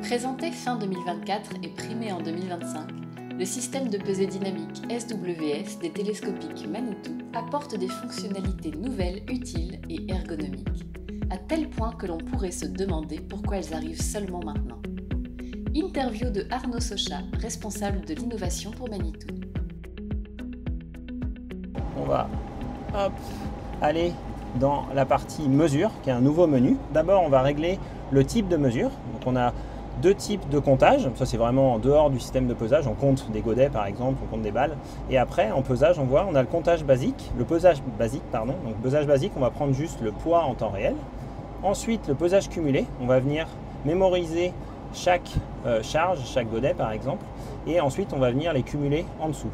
Présenté fin 2024 et primé en 2025, le système de pesée dynamique SWS des télescopiques Manitou apporte des fonctionnalités nouvelles, utiles et ergonomiques, à tel point que l'on pourrait se demander pourquoi elles arrivent seulement maintenant. Interview de Arnaud Socha, responsable de l'innovation pour Manitou. On va aller dans la partie mesure, qui est un nouveau menu. D'abord, on va régler le type de mesure. Donc, on a deux types de comptage. Ça, c'est vraiment en dehors du système de pesage. On compte des godets, par exemple, on compte des balles. Et après, en pesage, on a le comptage basique, le pesage basique, pardon. Donc, pesage basique, on va prendre juste le poids en temps réel. Ensuite, le pesage cumulé, on va venir mémoriser chaque charge, chaque godet, par exemple. Et ensuite, on va venir les cumuler en dessous.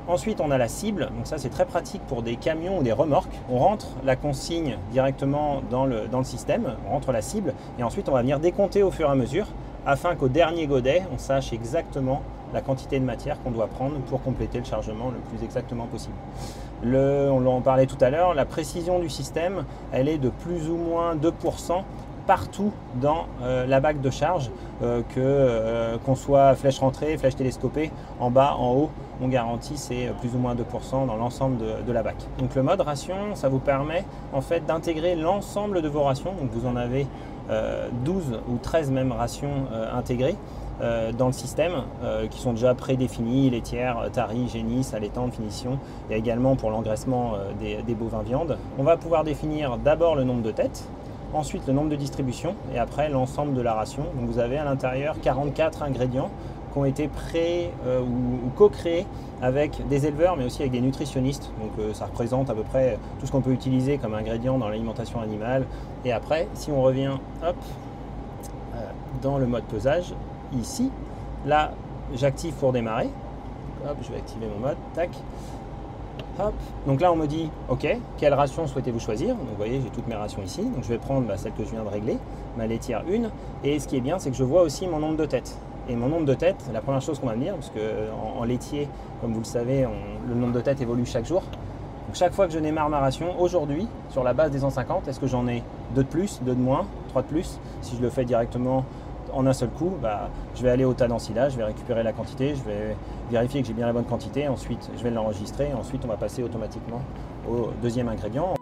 Ensuite, on a la cible, donc ça c'est très pratique pour des camions ou des remorques. On rentre la consigne directement dans le système, on rentre la cible et ensuite on va venir décompter au fur et à mesure afin qu'au dernier godet, on sache exactement la quantité de matière qu'on doit prendre pour compléter le chargement le plus exactement possible. On en parlait tout à l'heure, la précision du système, elle est de plus ou moins 2% partout dans la bague de charge, qu'on soit flèche rentrée, flèche télescopée, en bas, en haut, on garantit c'est plus ou moins 2% dans l'ensemble de la bague. Donc le mode ration, ça vous permet en fait d'intégrer l'ensemble de vos rations, donc vous en avez 12 ou 13 même rations intégrées dans le système qui sont déjà prédéfinies, laitières, taries, génisses, allaitantes, finition. Il y a également pour l'engraissement des bovins viande. On va pouvoir définir d'abord le nombre de têtes, ensuite le nombre de distributions et après l'ensemble de la ration. Donc vous avez à l'intérieur 44 ingrédients qui ont été ou co-créés avec des éleveurs mais aussi avec des nutritionnistes. Donc ça représente à peu près tout ce qu'on peut utiliser comme ingrédient dans l'alimentation animale. Et après, si on revient dans le mode pesage, ici, là j'active pour démarrer. Hop, je vais activer mon mode, tac. Hop. Donc là on me dit ok, quelle ration souhaitez-vous choisir? Donc vous voyez j'ai toutes mes rations ici, donc je vais prendre celle que je viens de régler, ma laitière 1, et ce qui est bien c'est que je vois aussi mon nombre de têtes. Et mon nombre de têtes, la première chose qu'on va me dire, parce qu'en laitier, comme vous le savez, le nombre de têtes évolue chaque jour. Donc chaque fois que je démarre ma ration, aujourd'hui, sur la base des 150, est-ce que j'en ai 2 de plus, 2 de moins, 3 de plus? Si je le fais directement en un seul coup, je vais aller au tas d'ensilage, je vais récupérer la quantité, je vais vérifier que j'ai bien la bonne quantité, ensuite je vais l'enregistrer, ensuite on va passer automatiquement au deuxième ingrédient.